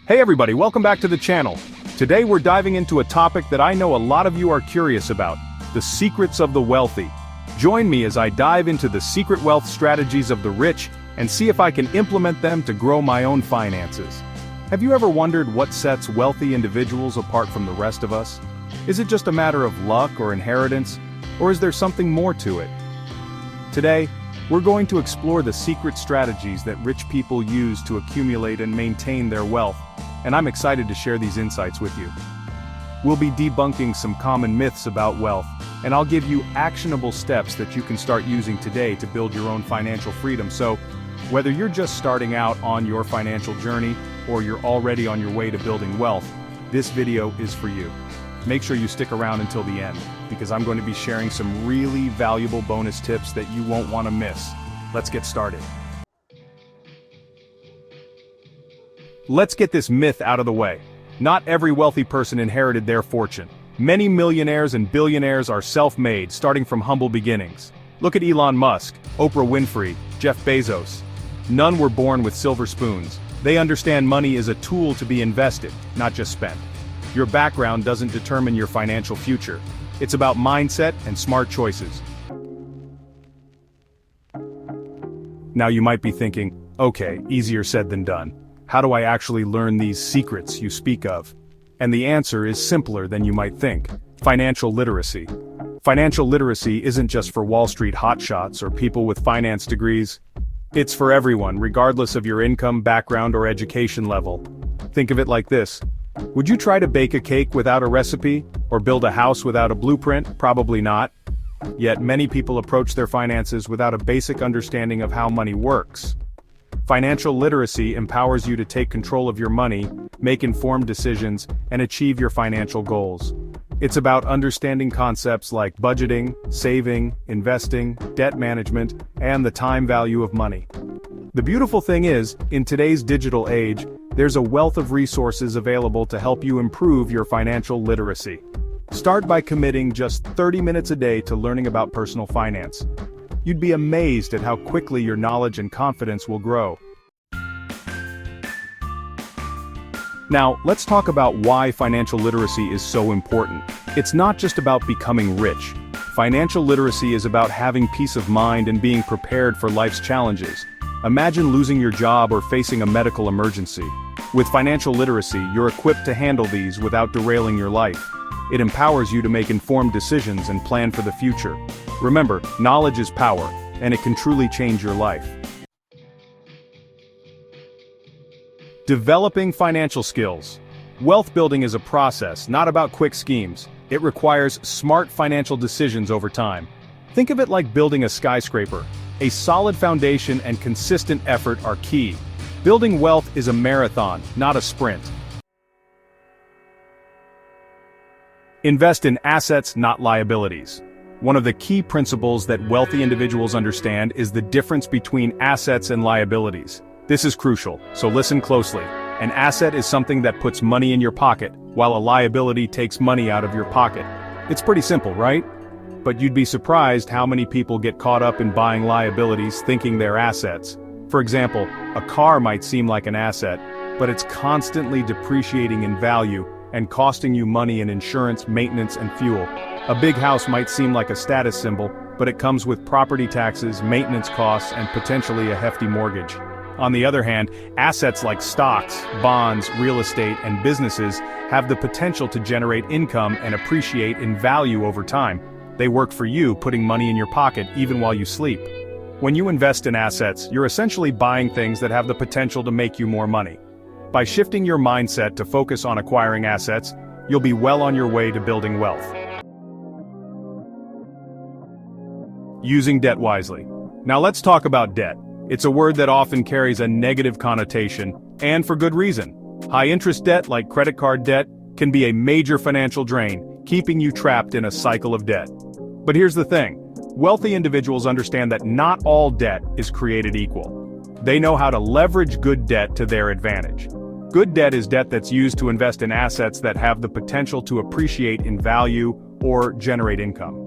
Hey everybody, welcome back to the channel. Today we're diving into a topic that I know a lot of you are curious about, the secrets of the wealthy. Join me as I dive into the secret wealth strategies of the rich and see if I can implement them to grow my own finances. Have you ever wondered what sets wealthy individuals apart from the rest of us? Is it just a matter of luck or inheritance, or is there something more to it? Today, we're going to explore the secret strategies that rich people use to accumulate and maintain their wealth, and I'm excited to share these insights with you. We'll be debunking some common myths about wealth, and I'll give you actionable steps that you can start using today to build your own financial freedom. So, whether you're just starting out on your financial journey, or you're already on your way to building wealth, this video is for you. Make sure you stick around until the end, because I'm going to be sharing some really valuable bonus tips that you won't want to miss. Let's get started. Let's get this myth out of the way. Not every wealthy person inherited their fortune. Many millionaires and billionaires are self-made, starting from humble beginnings. Look at Elon Musk, Oprah Winfrey, Jeff Bezos. None were born with silver spoons. They understand money is a tool to be invested, not just spent. Your background doesn't determine your financial future. It's about mindset and smart choices. Now you might be thinking, okay, easier said than done. How do I actually learn these secrets you speak of? And the answer is simpler than you might think. Financial literacy. Financial literacy isn't just for Wall Street hotshots or people with finance degrees. It's for everyone, regardless of your income, background, or education level. Think of it like this. Would you try to bake a cake without a recipe, or build a house without a blueprint? Probably not. Yet many people approach their finances without a basic understanding of how money works. Financial literacy empowers you to take control of your money, make informed decisions, and achieve your financial goals. It's about understanding concepts like budgeting, saving, investing, debt management, and the time value of money. The beautiful thing is, in today's digital age, there's a wealth of resources available to help you improve your financial literacy. Start by committing just 30 minutes a day to learning about personal finance. You'd be amazed at how quickly your knowledge and confidence will grow. Now, let's talk about why financial literacy is so important. It's not just about becoming rich. Financial literacy is about having peace of mind and being prepared for life's challenges. Imagine losing your job or facing a medical emergency. With financial literacy, you're equipped to handle these without derailing your life. It empowers you to make informed decisions and plan for the future. Remember, knowledge is power, and it can truly change your life. Developing financial skills. Wealth building is a process, not about quick schemes. It requires smart financial decisions over time. Think of it like building a skyscraper. A solid foundation and consistent effort are key. Building wealth is a marathon, not a sprint. Invest in assets, not liabilities. One of the key principles that wealthy individuals understand is the difference between assets and liabilities. This is crucial, so listen closely. An asset is something that puts money in your pocket, while a liability takes money out of your pocket. It's pretty simple, right? But you'd be surprised how many people get caught up in buying liabilities thinking they're assets. For example, a car might seem like an asset, but it's constantly depreciating in value and costing you money in insurance, maintenance, and fuel. A big house might seem like a status symbol, but it comes with property taxes, maintenance costs, and potentially a hefty mortgage. On the other hand, assets like stocks, bonds, real estate, and businesses have the potential to generate income and appreciate in value over time. They work for you, putting money in your pocket even while you sleep. When you invest in assets, you're essentially buying things that have the potential to make you more money. By shifting your mindset to focus on acquiring assets, you'll be well on your way to building wealth. Using debt wisely. Now let's talk about debt. It's a word that often carries a negative connotation, and for good reason. High-interest debt, like credit card debt, can be a major financial drain, keeping you trapped in a cycle of debt. But here's the thing. Wealthy individuals understand that not all debt is created equal. They know how to leverage good debt to their advantage. Good debt is debt that's used to invest in assets that have the potential to appreciate in value or generate income.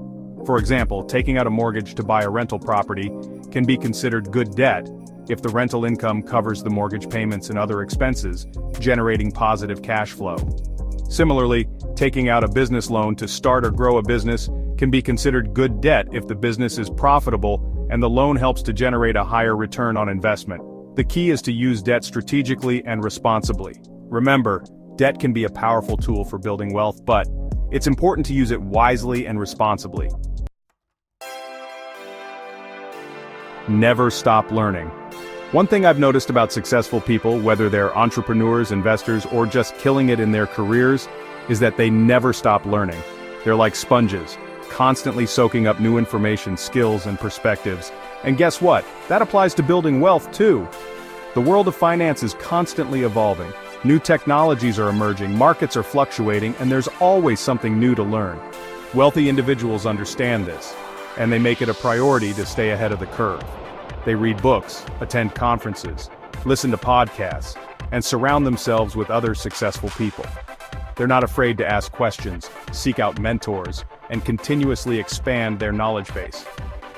For example, taking out a mortgage to buy a rental property can be considered good debt, if the rental income covers the mortgage payments and other expenses, generating positive cash flow. Similarly, taking out a business loan to start or grow a business can be considered good debt if the business is profitable and the loan helps to generate a higher return on investment. The key is to use debt strategically and responsibly. Remember, debt can be a powerful tool for building wealth, but it's important to use it wisely and responsibly. Never stop learning. One thing I've noticed about successful people, whether they're entrepreneurs, investors, or just killing it in their careers, is that they never stop learning. They're like sponges, constantly soaking up new information, skills, and perspectives. And guess what? That applies to building wealth too. The world of finance is constantly evolving. New technologies are emerging, markets are fluctuating, and there's always something new to learn. Wealthy individuals understand this, and they make it a priority to stay ahead of the curve. They read books, attend conferences, listen to podcasts, and surround themselves with other successful people. They're not afraid to ask questions, seek out mentors, and continuously expand their knowledge base.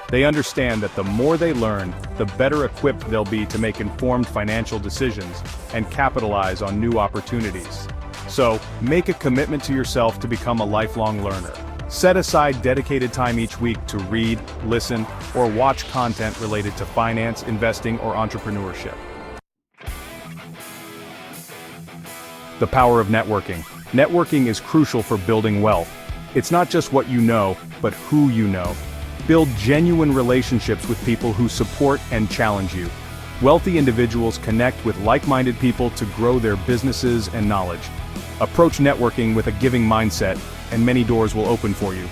They understand that the more they learn, the better equipped they'll be to make informed financial decisions and capitalize on new opportunities. So, make a commitment to yourself to become a lifelong learner. Set aside dedicated time each week to read, listen, or watch content related to finance, investing, or entrepreneurship. The power of networking. Networking is crucial for building wealth. It's not just what you know, but who you know. Build genuine relationships with people who support and challenge you. Wealthy individuals connect with like-minded people to grow their businesses and knowledge. Approach networking with a giving mindset, and many doors will open for you.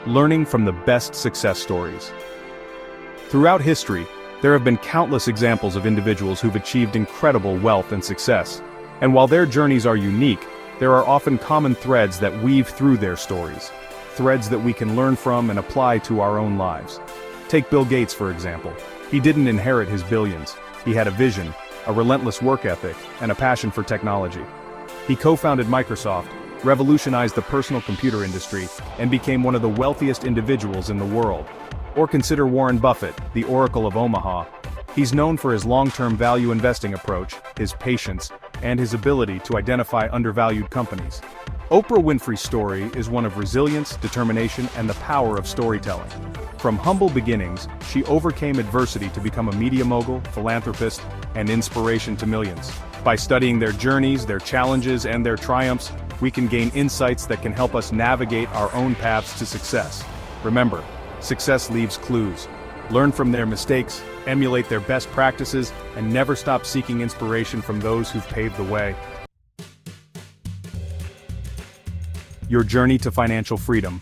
Learning from the best success stories. Throughout history, there have been countless examples of individuals who've achieved incredible wealth and success. And while their journeys are unique, there are often common threads that weave through their stories. Threads that we can learn from and apply to our own lives. Take Bill Gates, for example. He didn't inherit his billions. He had a vision, a relentless work ethic, and a passion for technology. He co-founded Microsoft, revolutionized the personal computer industry, and became one of the wealthiest individuals in the world. Or consider Warren Buffett, the Oracle of Omaha. He's known for his long-term value investing approach, his patience, and his ability to identify undervalued companies. Oprah Winfrey's story is one of resilience, determination, and the power of storytelling. From humble beginnings, she overcame adversity to become a media mogul, philanthropist, and inspiration to millions. By studying their journeys, their challenges, and their triumphs, we can gain insights that can help us navigate our own paths to success. Remember, success leaves clues. Learn from their mistakes, emulate their best practices, and never stop seeking inspiration from those who've paved the way. Your journey to financial freedom.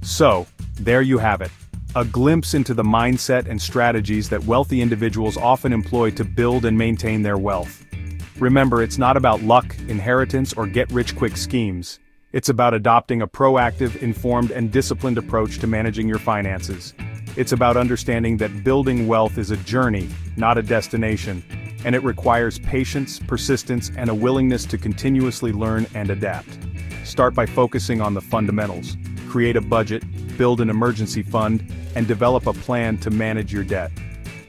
So, there you have it. A glimpse into the mindset and strategies that wealthy individuals often employ to build and maintain their wealth. Remember, it's not about luck, inheritance, or get-rich-quick schemes. It's about adopting a proactive, informed, and disciplined approach to managing your finances. It's about understanding that building wealth is a journey, not a destination, and it requires patience, persistence, and a willingness to continuously learn and adapt. Start by focusing on the fundamentals. Create a budget, build an emergency fund, and develop a plan to manage your debt.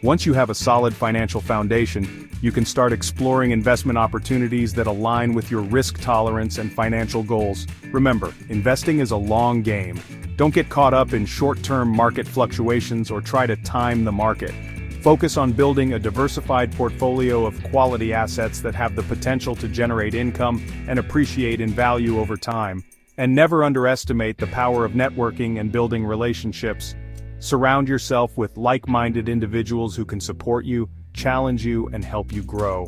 Once you have a solid financial foundation, you can start exploring investment opportunities that align with your risk tolerance and financial goals. Remember, investing is a long game. Don't get caught up in short-term market fluctuations or try to time the market. Focus on building a diversified portfolio of quality assets that have the potential to generate income and appreciate in value over time. And never underestimate the power of networking and building relationships. Surround yourself with like-minded individuals who can support you, challenge you, and help you grow.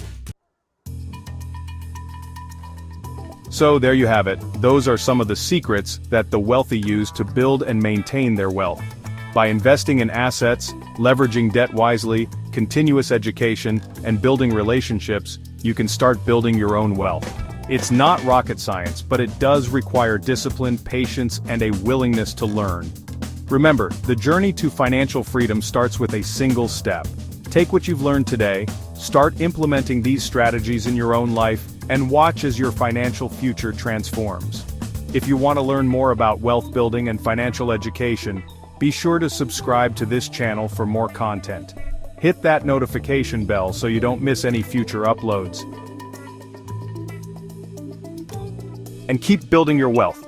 So there you have it. Those are some of the secrets that the wealthy use to build and maintain their wealth. By investing in assets, leveraging debt wisely, continuous education, and building relationships, you can start building your own wealth. It's not rocket science, but it does require discipline, patience, and a willingness to learn. Remember, the journey to financial freedom starts with a single step. Take what you've learned today, start implementing these strategies in your own life, and watch as your financial future transforms. If you want to learn more about wealth building and financial education, Be sure to subscribe to this channel for more content. Hit that notification bell so you don't miss any future uploads. And keep building your wealth.